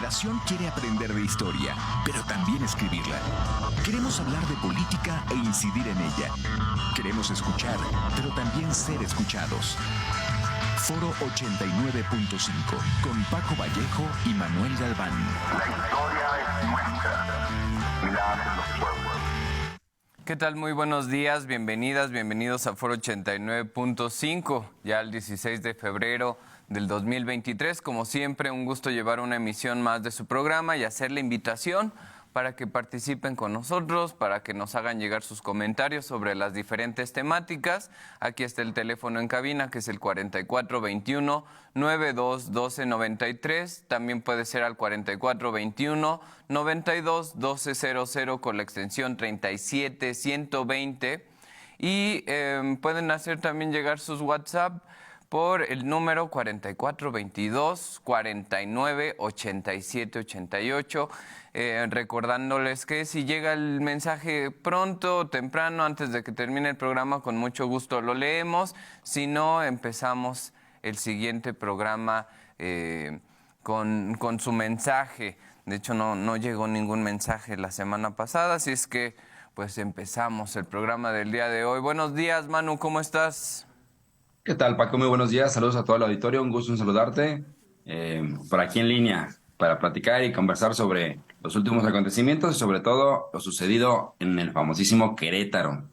generación quiere aprender de historia, pero también escribirla. Queremos hablar de política e incidir en ella. Queremos escuchar, pero también ser escuchados. Foro 89.5, con Paco Vallejo y Manuel Galván. La historia es nuestra y la hacen los pueblos. ¿Qué tal? Muy buenos días, bienvenidas, bienvenidos a Foro 89.5, ya el 16 de febrero del 2023. Como siempre, un gusto llevar una emisión más de su programa y hacer la invitación para que participen con nosotros, para que nos hagan llegar sus comentarios sobre las diferentes temáticas. Aquí está el teléfono en cabina, que es el 4421-921293. También puede ser al 4421-921200 con la extensión 37120. Y pueden hacer también llegar sus WhatsApp por el número 4422-498788. Recordándoles que si llega el mensaje pronto o temprano, antes de que termine el programa, con mucho gusto lo leemos. Si no, empezamos el siguiente programa con su mensaje. De hecho, no llegó ningún mensaje la semana pasada, así es que pues empezamos el programa del día de hoy. Buenos días, Manu, ¿cómo estás? ¿Qué tal, Paco? Muy buenos días. Saludos a todo el auditorio. Un gusto en saludarte por aquí en línea para platicar y conversar sobre los últimos acontecimientos y sobre todo lo sucedido en el famosísimo Querétaro.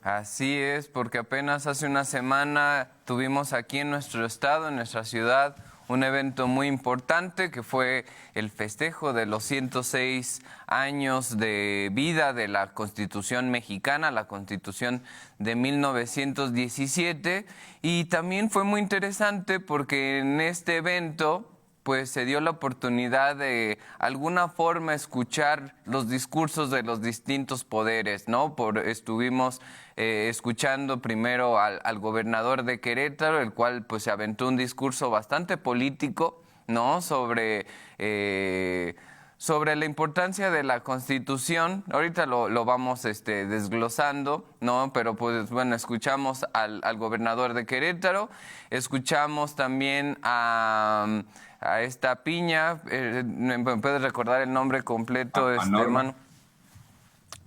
Así es, porque apenas hace una semana tuvimos aquí en nuestro estado, en nuestra ciudad, un evento muy importante que fue el festejo de los 106 años de vida de la Constitución mexicana, la Constitución de 1917, y también fue muy interesante porque en este evento pues se dio la oportunidad de alguna forma escuchar los discursos de los distintos poderes, ¿no? Estuvimos escuchando primero al gobernador de Querétaro, el cual pues se aventó un discurso bastante político, ¿no? Sobre la importancia de la Constitución. Ahorita lo vamos desglosando, ¿no? Pero pues bueno, escuchamos al gobernador de Querétaro, escuchamos también a esta Piña. ¿Me puedes recordar el nombre completo, hermano?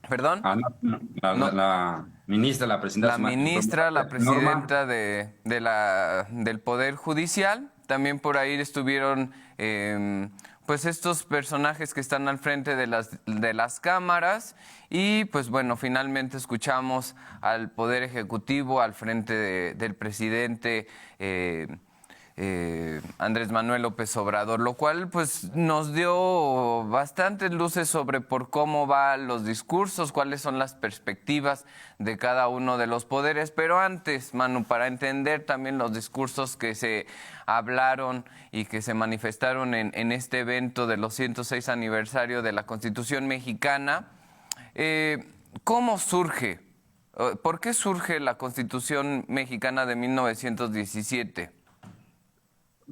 ¿Perdón? La ministra, la presidenta. La ministra, la presidenta del Poder Judicial. También por ahí estuvieron pues estos personajes que están al frente de las cámaras. Y pues bueno, finalmente escuchamos al Poder Ejecutivo al frente del presidente Andrés Manuel López Obrador, lo cual pues nos dio bastantes luces sobre por cómo van los discursos, cuáles son las perspectivas de cada uno de los poderes. Pero antes, Manu, para entender también los discursos que se hablaron y que se manifestaron en este evento de los 106 aniversario de la Constitución mexicana, ¿cómo surge? ¿Por qué surge la Constitución mexicana de 1917?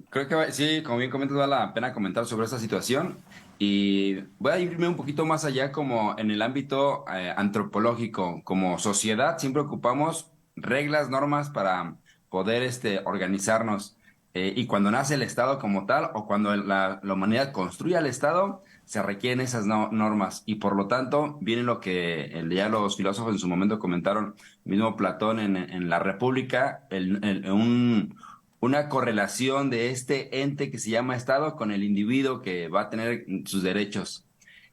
Creo que sí, como bien comentas, vale la pena comentar sobre esta situación y voy a irme un poquito más allá como en el ámbito antropológico. Como sociedad siempre ocupamos reglas, normas para poder organizarnos y cuando nace el Estado como tal o cuando la humanidad construye el Estado, se requieren esas normas y por lo tanto viene lo que ya los filósofos en su momento comentaron, mismo Platón en La República, una correlación de este ente que se llama Estado con el individuo que va a tener sus derechos.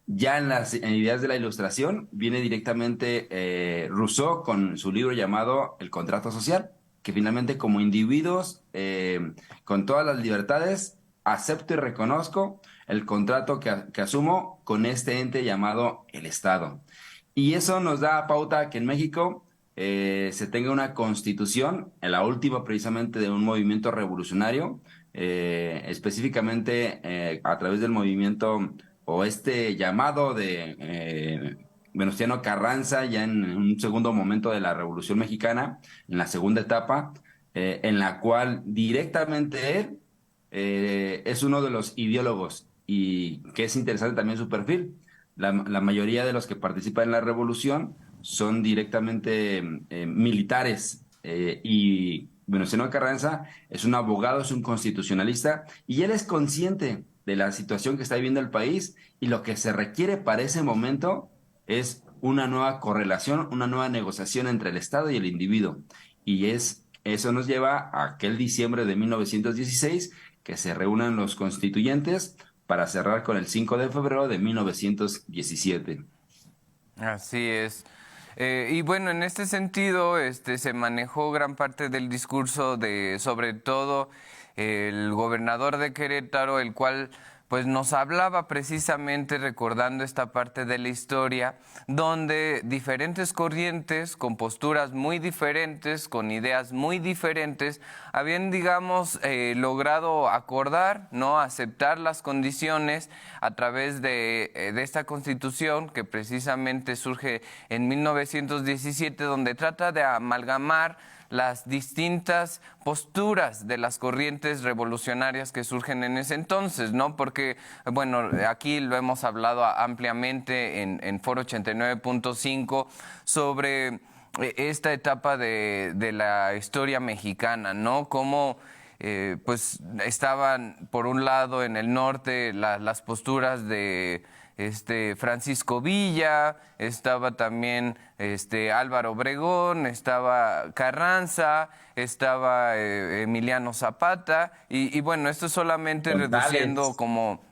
Ya en ideas de la Ilustración viene directamente Rousseau con su libro llamado El Contrato Social, que finalmente como individuos con todas las libertades acepto y reconozco el contrato que asumo con este ente llamado el Estado. Y eso nos da pauta que en México se tenga una constitución, en la última precisamente de un movimiento revolucionario, específicamente a través del movimiento o este llamado de Venustiano Carranza, ya en un segundo momento de la Revolución Mexicana, en la segunda etapa, en la cual directamente él es uno de los ideólogos y que es interesante también su perfil. La mayoría de los que participan en la revolución son directamente militares y Venustiano Carranza es un abogado, es un constitucionalista y él es consciente de la situación que está viviendo el país y lo que se requiere para ese momento es una nueva correlación, una nueva negociación entre el Estado y el individuo. Eso nos lleva a aquel diciembre de 1916 que se reúnan los constituyentes para cerrar con el 5 de febrero de 1917. Así es. Y bueno, en este sentido, se manejó gran parte del discurso de, sobre todo, el gobernador de Querétaro, el cual pues nos hablaba precisamente recordando esta parte de la historia, donde diferentes corrientes con posturas muy diferentes, con ideas muy diferentes, habían, digamos, logrado acordar, ¿no? Aceptar las condiciones a través de esta Constitución que precisamente surge en 1917, donde trata de amalgamar las distintas posturas de las corrientes revolucionarias que surgen en ese entonces, ¿no? Porque, bueno, aquí lo hemos hablado ampliamente en Foro 89.5 sobre esta etapa de la historia mexicana, ¿no? Cómo pues estaban, por un lado, en el norte las posturas de Francisco Villa, estaba también Álvaro Obregón, estaba Carranza, estaba Emiliano Zapata, y bueno, esto es solamente reduciendo como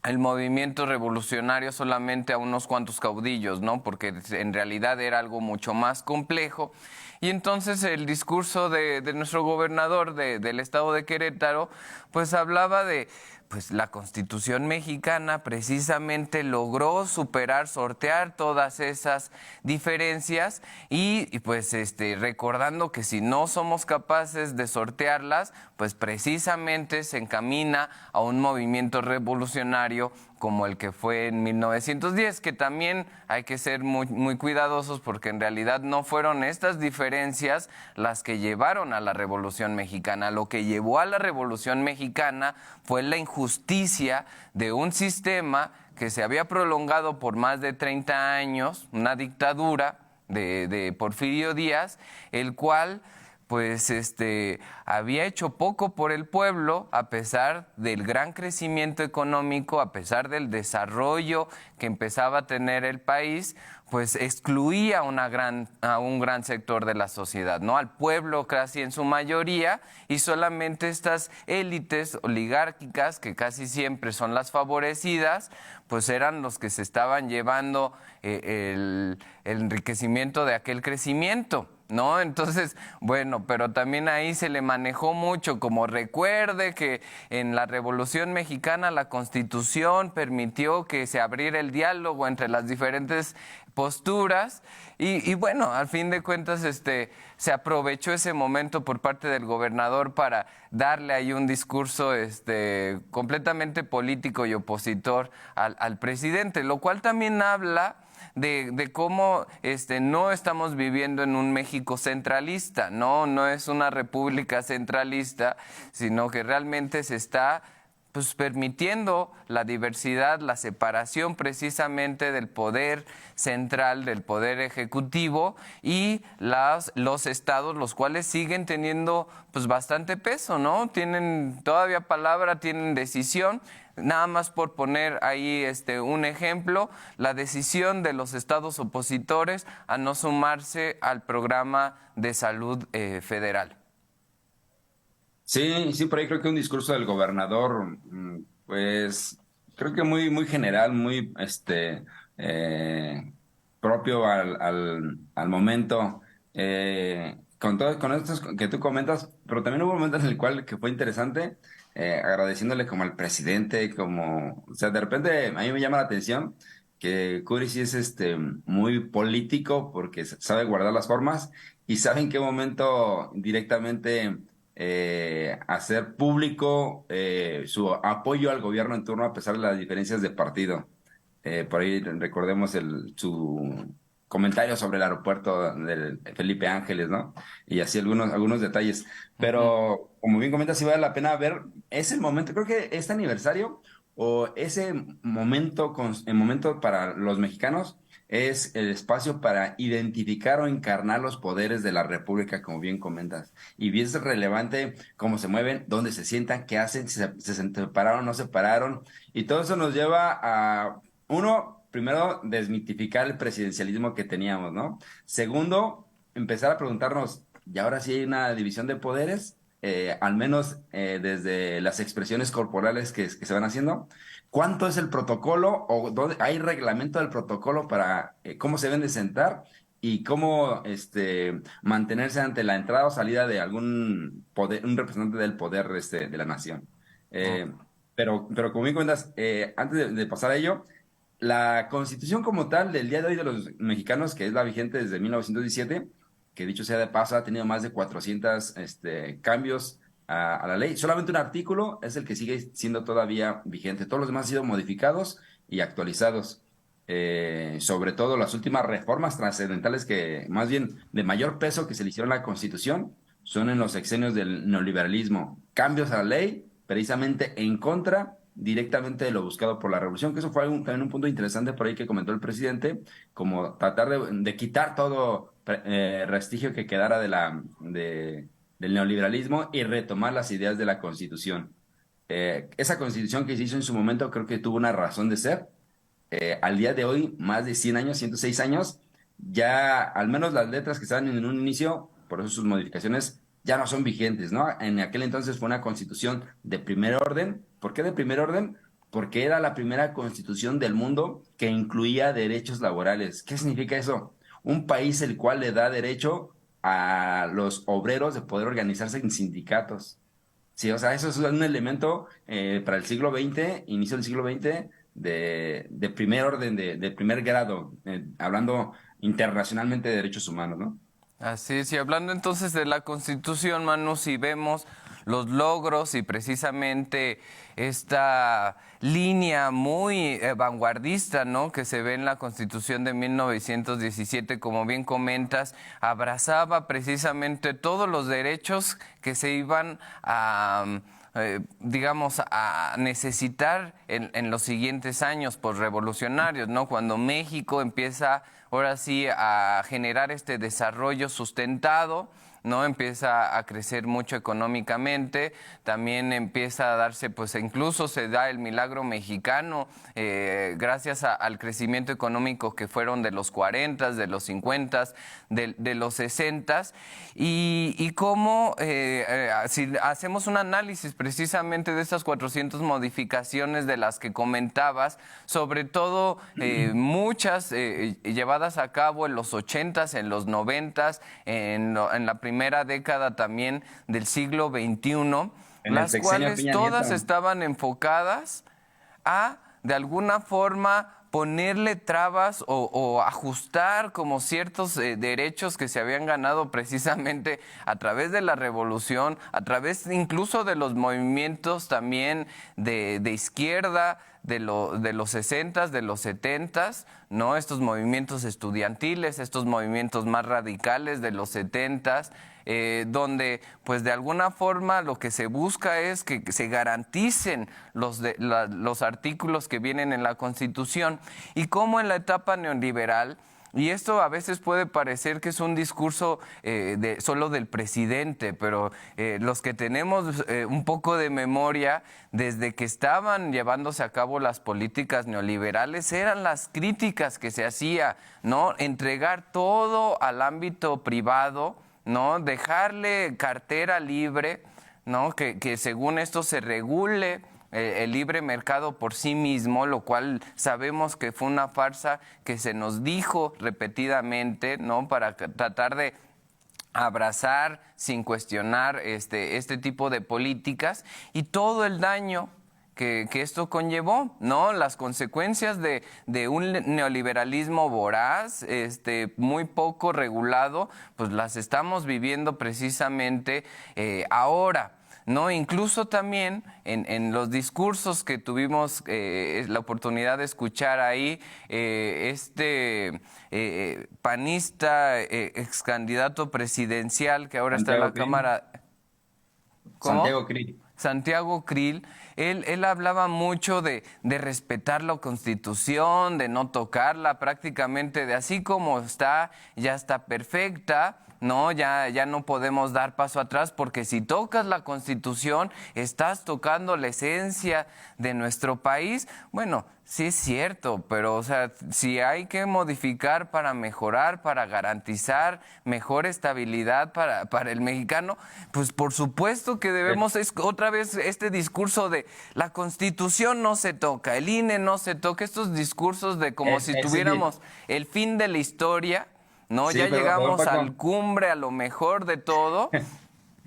el movimiento revolucionario solamente a unos cuantos caudillos, ¿no? Porque en realidad era algo mucho más complejo. Y entonces el discurso de nuestro gobernador del estado de Querétaro, pues hablaba de, pues la Constitución mexicana precisamente logró superar, sortear todas esas diferencias y pues recordando que si no somos capaces de sortearlas, pues precisamente se encamina a un movimiento revolucionario como el que fue en 1910, que también hay que ser muy, muy cuidadosos porque en realidad no fueron estas diferencias las que llevaron a la Revolución Mexicana. Lo que llevó a la Revolución Mexicana fue la injusticia de un sistema que se había prolongado por más de 30 años, una dictadura de Porfirio Díaz, el cual pues había hecho poco por el pueblo a pesar del gran crecimiento económico, a pesar del desarrollo que empezaba a tener el país, pues excluía a un gran sector de la sociedad, ¿no? Al pueblo casi en su mayoría, y solamente estas élites oligárquicas, que casi siempre son las favorecidas, pues eran los que se estaban llevando el enriquecimiento de aquel crecimiento, ¿no? Entonces, bueno, pero también ahí se le manejó mucho, como recuerde que en la Revolución Mexicana la Constitución permitió que se abriera el diálogo entre las diferentes posturas y bueno, al fin de cuentas se aprovechó ese momento por parte del gobernador para darle ahí un discurso completamente político y opositor al presidente, lo cual también habla de cómo no estamos viviendo en un México centralista, no es una república centralista, sino que realmente se está pues permitiendo la diversidad, la separación precisamente del poder central, del poder ejecutivo y los estados, los cuales siguen teniendo pues bastante peso, ¿no? Tienen todavía palabra, tienen decisión. Nada más por poner ahí un ejemplo, la decisión de los estados opositores a no sumarse al programa de salud federal. Sí, sí, por ahí creo que un discurso del gobernador, pues creo que muy, muy general, muy propio al momento, con estos que tú comentas, pero también hubo momentos en el cual que fue interesante, agradeciéndole como al presidente, como, o sea, de repente a mí me llama la atención que Curi sí es muy político porque sabe guardar las formas y sabe en qué momento directamente hacer público su apoyo al gobierno en turno a pesar de las diferencias de partido. Por ahí recordemos su comentario sobre el aeropuerto de Felipe Ángeles, ¿no? Y así algunos detalles. Pero, como bien comentas, sí vale la pena ver ese momento. Creo que este aniversario o ese momento, el momento para los mexicanos es el espacio para identificar o encarnar los poderes de la República, como bien comentas. Y bien es relevante cómo se mueven, dónde se sientan, qué hacen, si se separaron, no se separaron. Y todo eso nos lleva a, uno, primero, desmitificar el presidencialismo que teníamos, ¿no? Segundo, empezar a preguntarnos, ¿y ahora sí hay una división de poderes? Al menos desde las expresiones corporales que se van haciendo. ¿Cuánto es el protocolo o dónde hay reglamento del protocolo para cómo se deben de sentar y cómo mantenerse ante la entrada o salida de algún poder, un representante del poder de la nación? Ok. Eh, pero como bien cuentas, antes de pasar a ello, la constitución como tal del día de hoy de los mexicanos, que es la vigente desde 1917, que dicho sea de paso, ha tenido más de 400 cambios a la ley. Solamente un artículo es el que sigue siendo todavía vigente. Todos los demás han sido modificados y actualizados. Sobre todo las últimas reformas trascendentales que, más bien de mayor peso que se le hicieron a la Constitución, son en los sexenios del neoliberalismo. Cambios a la ley, precisamente en contra directamente de lo buscado por la revolución, que eso fue también un punto interesante por ahí que comentó el presidente, como tratar de quitar todo restigio que quedara del neoliberalismo y retomar las ideas de la Constitución. Esa Constitución que se hizo en su momento creo que tuvo una razón de ser. Al día de hoy, más de 100 años, 106 años, ya al menos las letras que estaban en un inicio, por eso sus modificaciones ya no son vigentes, ¿no? En aquel entonces fue una constitución de primer orden. ¿Por qué de primer orden? Porque era la primera constitución del mundo que incluía derechos laborales. ¿Qué significa eso? Un país el cual le da derecho a los obreros de poder organizarse en sindicatos. Sí, o sea, eso es un elemento para el siglo XX, inicio del siglo XX, de primer orden, de primer grado, hablando internacionalmente de derechos humanos, ¿no? Así es, y hablando entonces de la Constitución, Manu, si vemos los logros y precisamente esta línea muy vanguardista, ¿no?, que se ve en la Constitución de 1917, como bien comentas, abrazaba precisamente todos los derechos que se iban a digamos, a necesitar en los siguientes años revolucionarios, ¿no? Cuando México empieza ahora sí a generar este desarrollo sustentado, ¿no? Empieza a crecer mucho económicamente, también empieza a darse, pues incluso se da el milagro mexicano, gracias al crecimiento económico que fueron de los 40, de los 50, de los 60, y cómo, si hacemos un análisis precisamente de estas 400 modificaciones de las que comentabas, sobre todo muchas llevadas a cabo en los 80s, en los 90s, en la primera década también del siglo XXI, En el las sexenio cuales Peña todas Nieto. estaban enfocadas a, de alguna forma, ponerle trabas o ajustar como ciertos derechos que se habían ganado precisamente a través de la revolución, a través incluso de los movimientos también de izquierda, de los 60s, de los 70s, ¿no? Estos movimientos estudiantiles, estos movimientos más radicales de los 70s, donde pues de alguna forma lo que se busca es que se garanticen los artículos que vienen en la Constitución, y cómo en la etapa neoliberal, y esto a veces puede parecer que es un discurso solo del presidente, pero los que tenemos un poco de memoria, desde que estaban llevándose a cabo las políticas neoliberales, eran las críticas que se hacía, ¿no? Entregar todo al ámbito privado, ¿no? Dejarle cartera libre, ¿no? Que según esto se regule el libre mercado por sí mismo, lo cual sabemos que fue una farsa que se nos dijo repetidamente, ¿no? Para tratar de abrazar sin cuestionar este tipo de políticas y todo el daño que esto conllevó, ¿no? Las consecuencias de un neoliberalismo voraz, muy poco regulado, pues las estamos viviendo precisamente ahora, ¿no? Incluso también en los discursos que tuvimos la oportunidad de escuchar ahí, panista, ex candidato presidencial que ahora está en Santiago la Krill. Cámara. ¿Cómo? Santiago Krill. Santiago Krill, él hablaba mucho de respetar la Constitución, de no tocarla, prácticamente de así como está, ya está perfecta. No, ya no podemos dar paso atrás porque si tocas la Constitución, estás tocando la esencia de nuestro país. Bueno, sí es cierto, pero o sea, si hay que modificar para mejorar, para garantizar mejor estabilidad para el mexicano, pues por supuesto que debemos, es otra vez este discurso de la Constitución no se toca, el INE no se toca, estos discursos de como si tuviéramos el fin de la historia. No, Sí, ya perdón, llegamos Paco. al cumbre, a lo mejor de todo,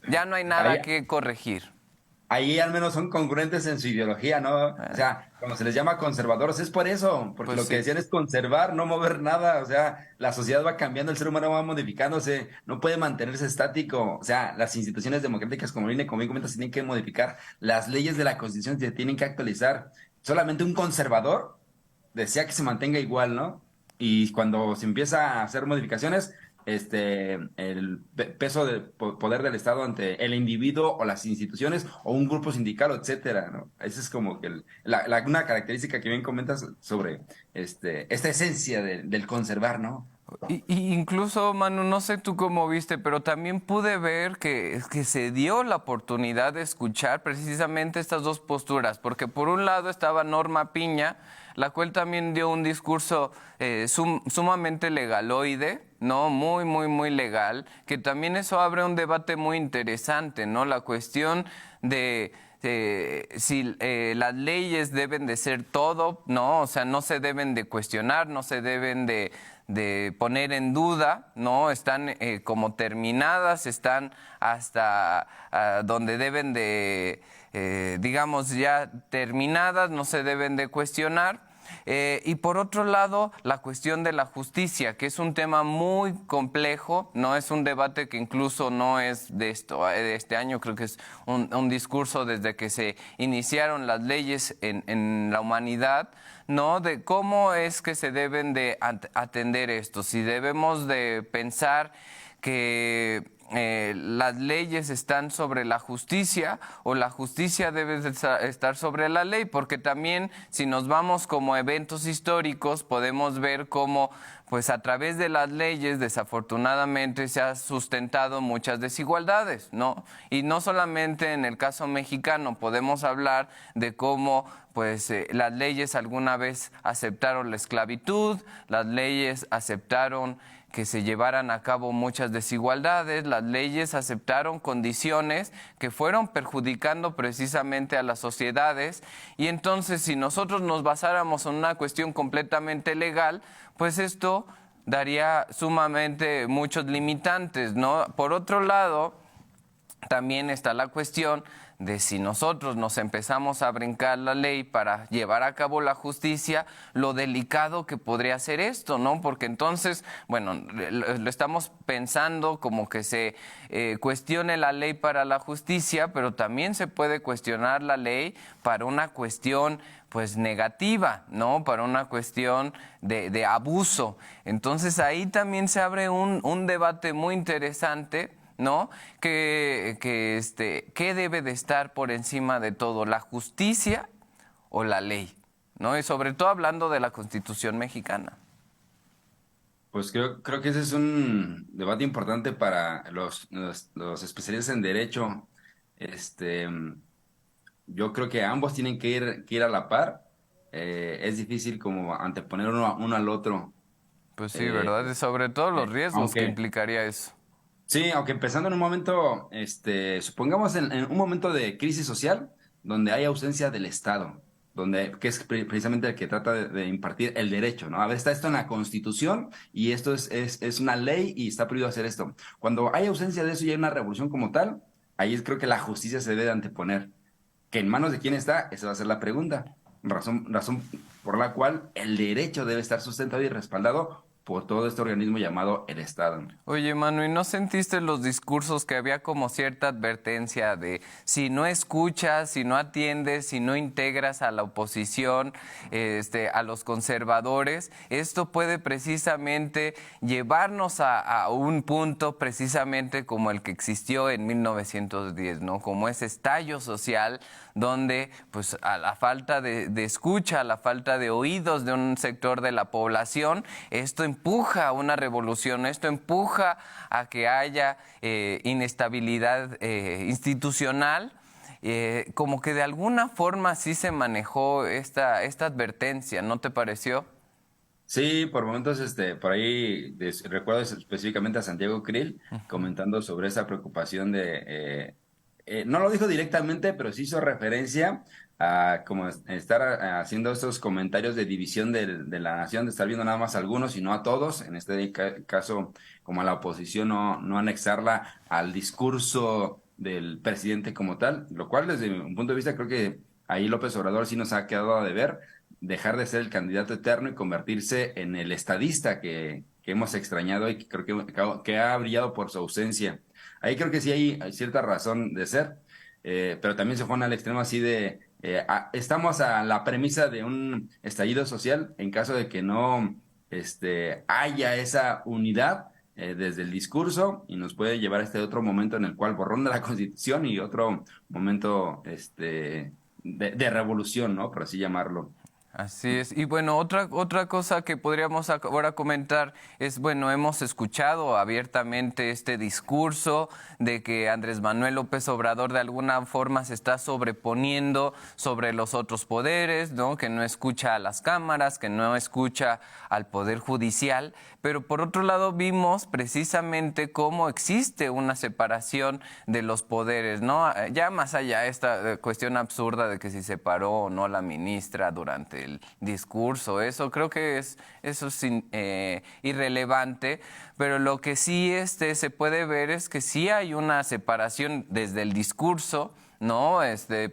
ya no hay nada Ahí, que corregir. ahí al menos son congruentes en su ideología, ¿no? O sea, cuando se les llama conservadores es por eso, porque Pues lo que sí. decían es conservar, no mover nada. O sea, la sociedad va cambiando, el ser humano va modificándose, no puede mantenerse estático. O sea, las instituciones democráticas como el INE, como bien comentas, se tienen que modificar, las leyes de la Constitución se tienen que actualizar. Solamente un conservador desea que se mantenga igual, ¿no? Y cuando se empieza a hacer modificaciones, el peso del poder del Estado ante el individuo o las instituciones o un grupo sindical, etcétera, ¿no? Esa es como que una característica que bien comentas sobre esta esencia del conservar, ¿no? Y incluso, Manu, no sé tú cómo viste, pero también pude ver que se dio la oportunidad de escuchar precisamente estas dos posturas, porque por un lado estaba Norma Piña, la cual también dio un discurso sumamente legaloide, ¿no? Muy, muy, muy legal, que también eso abre un debate muy interesante, ¿no? La cuestión de si las leyes deben de ser todo, ¿no? O sea, no se deben de cuestionar, no se deben de poner en duda, ¿no? Están como terminadas, están hasta donde deben de, digamos, ya terminadas, no se deben de cuestionar. Y por otro lado, la cuestión de la justicia, que es un tema muy complejo, no es un debate que incluso no es de este año, creo que es un discurso desde que se iniciaron las leyes en la humanidad, ¿no? De cómo es que se deben de atender esto, si debemos de pensar que las leyes están sobre la justicia o la justicia debe de estar sobre la ley, porque también si nos vamos como eventos históricos podemos ver cómo pues a través de las leyes desafortunadamente se ha sustentado muchas desigualdades, ¿no? Y no solamente en el caso mexicano, podemos hablar de cómo pues las leyes alguna vez aceptaron la esclavitud, las leyes aceptaron que se llevaran a cabo muchas desigualdades, las leyes aceptaron condiciones que fueron perjudicando precisamente a las sociedades y entonces si nosotros nos basáramos en una cuestión completamente legal, pues esto daría sumamente muchos limitantes, ¿no? Por otro lado, también está la cuestión de si nosotros nos empezamos a brincar la ley para llevar a cabo la justicia, lo delicado que podría ser esto, ¿no? Porque entonces, bueno, lo estamos pensando como que se cuestione la ley para la justicia, pero también se puede cuestionar la ley para una cuestión pues negativa, ¿no? Para una cuestión de abuso. Entonces ahí también se abre un debate muy interesante, ¿no? ¿Qué debe de estar por encima de todo? ¿La justicia o la ley? ¿No? Y sobre todo hablando de la Constitución mexicana. Pues creo que ese es un debate importante para los especialistas en derecho. Este, yo creo que ambos tienen que ir a la par. Es difícil como anteponer uno al otro. Pues sí, Eh, ¿verdad? Y sobre todo los riesgos que aunque implicaría eso. Sí, aunque empezando en un momento, supongamos en un momento de crisis social, donde hay ausencia del Estado, que es precisamente el que trata de impartir el derecho, ¿no? A ver, está esto en la Constitución y esto es una ley y está prohibido hacer esto. Cuando hay ausencia de eso y hay una revolución como tal, creo que la justicia se debe de anteponer. ¿Que en manos de quién está? Esa va a ser la pregunta. Razón por la cual el derecho debe estar sustentado y respaldado por todo este organismo llamado el Estado. Oye, Manu, ¿y no sentiste los discursos que había como cierta advertencia de si no escuchas, si no atiendes, si no integras a la oposición, a los conservadores, esto puede precisamente llevarnos a un punto precisamente como el que existió en 1910, ¿no? Como ese estallo social donde, pues, a la falta de escucha, a la falta de oídos de un sector de la población, esto empuja a una revolución, esto empuja a que haya inestabilidad institucional. Como que de alguna forma sí se manejó esta advertencia, ¿no te pareció? Sí, por momentos, por ahí recuerdo específicamente a Santiago Krill comentando sobre esa preocupación no lo dijo directamente, pero sí hizo referencia a como estar haciendo estos comentarios de división de la nación, de estar viendo nada más a algunos y no a todos, en este caso como a la oposición, no anexarla al discurso del presidente como tal, lo cual desde un punto de vista creo que ahí López Obrador sí nos ha quedado a deber, dejar de ser el candidato eterno y convertirse en el estadista que hemos extrañado y que creo que ha brillado por su ausencia. Ahí creo que sí hay cierta razón de ser, pero también se fueron al extremo así de, estamos a la premisa de un estallido social en caso de que no haya esa unidad desde el discurso y nos puede llevar a este otro momento en el cual borrón de la Constitución y otro momento de revolución, ¿no? Por así llamarlo. Así es. Y bueno, otra cosa que podríamos ahora comentar es, bueno, hemos escuchado abiertamente este discurso de que Andrés Manuel López Obrador de alguna forma se está sobreponiendo sobre los otros poderes, ¿no? Que no escucha a las cámaras, que no escucha al Poder Judicial, pero por otro lado vimos precisamente cómo existe una separación de los poderes, ¿no? Ya más allá de esta cuestión absurda de que si se paró o no la ministra durante el discurso, eso creo que eso es irrelevante, pero lo que sí se puede ver es que sí hay una separación desde el discurso, ¿no?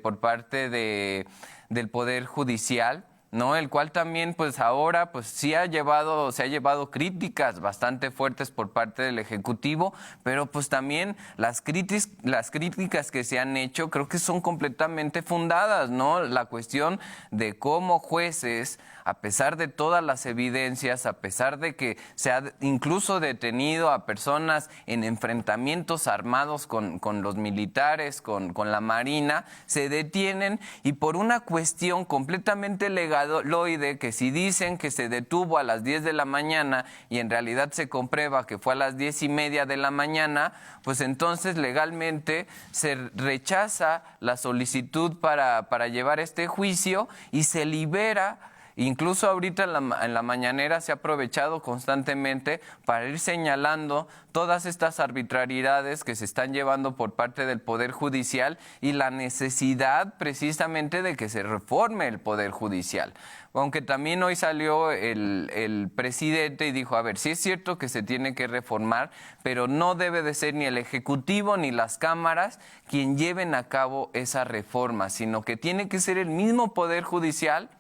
Por parte del Poder Judicial, ¿no? El cual también, pues ahora, pues se ha llevado críticas bastante fuertes por parte del Ejecutivo, pero pues también las críticas que se han hecho creo que son completamente fundadas, ¿no? La cuestión de cómo jueces, a pesar de todas las evidencias, a pesar de que se ha incluso detenido a personas en enfrentamientos armados con los militares, con la Marina, se detienen y por una cuestión completamente legaloide, que si dicen que se detuvo a las 10 de la mañana y en realidad se comprueba que fue a las 10:30 de la mañana, pues entonces legalmente se rechaza la solicitud para llevar este juicio y se libera. Incluso ahorita en la mañanera se ha aprovechado constantemente para ir señalando todas estas arbitrariedades que se están llevando por parte del Poder Judicial y la necesidad precisamente de que se reforme el Poder Judicial. Aunque también hoy salió el presidente y dijo, a ver, sí es cierto que se tiene que reformar, pero no debe de ser ni el Ejecutivo ni las cámaras quien lleven a cabo esa reforma, sino que tiene que ser el mismo Poder Judicial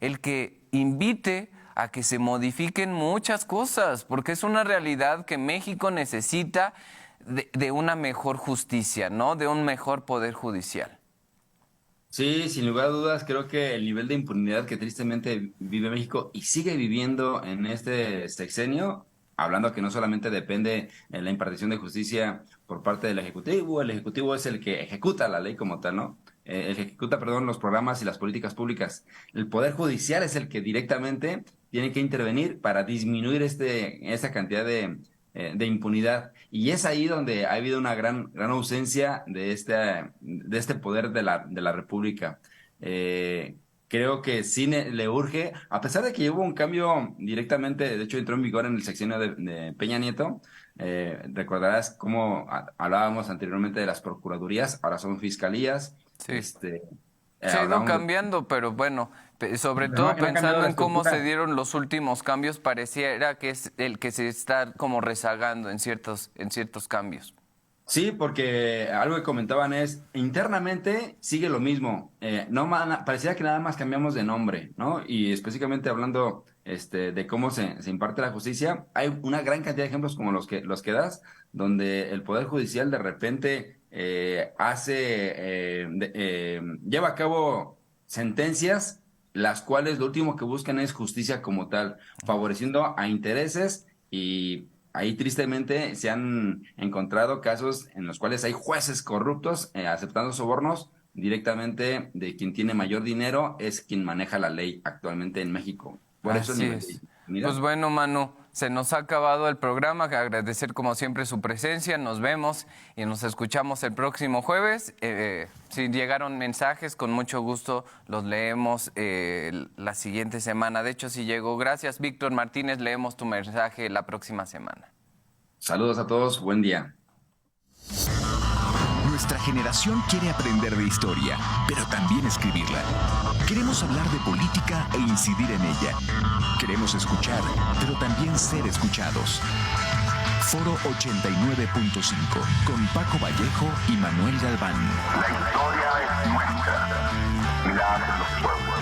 el que invite a que se modifiquen muchas cosas, porque es una realidad que México necesita de una mejor justicia, ¿no? De un mejor poder judicial. Sí, sin lugar a dudas, creo que el nivel de impunidad que tristemente vive México y sigue viviendo en este sexenio, hablando que no solamente depende de la impartición de justicia por parte del Ejecutivo, el Ejecutivo es el que ejecuta la ley como tal, ¿no? El que ejecuta, perdón, los programas y las políticas públicas. El Poder Judicial es el que directamente tiene que intervenir para disminuir esa cantidad de impunidad. Y es ahí donde ha habido una gran ausencia de este poder de la República. Creo que sí le urge, a pesar de que hubo un cambio directamente, de hecho entró en vigor en el sexenio de Peña Nieto, recordarás cómo hablábamos anteriormente de las procuradurías, ahora son fiscalías. Sí. Se ha ido cambiando, pero bueno, sobre todo pensando en cómo se dieron los últimos cambios, pareciera que es el que se está como rezagando en ciertos cambios. Sí, porque algo que comentaban es, internamente sigue lo mismo. No, parecía que nada más cambiamos de nombre, ¿no? Y específicamente hablando de cómo se imparte la justicia, hay una gran cantidad de ejemplos como los que das, donde el Poder Judicial de repente lleva a cabo sentencias, las cuales lo último que buscan es justicia como tal, favoreciendo a intereses. Y ahí tristemente se han encontrado casos en los cuales hay jueces corruptos aceptando sobornos directamente de quien tiene mayor dinero, es quien maneja la ley actualmente en México. Por eso el Así nivel es. de impunidad. Pues bueno, Manu, se nos ha acabado el programa. Agradecer como siempre su presencia. Nos vemos y nos escuchamos el próximo jueves. Si llegaron mensajes, con mucho gusto los leemos la siguiente semana. De hecho, si llegó, gracias, Víctor Martínez. Leemos tu mensaje la próxima semana. Saludos a todos, buen día. Nuestra generación quiere aprender de historia, pero también escribirla. Queremos hablar de política e incidir en ella. Queremos escuchar, pero también ser escuchados. Foro 89.5 con Paco Vallejo y Manuel Galván. La historia es nuestra y la hacen los pueblos.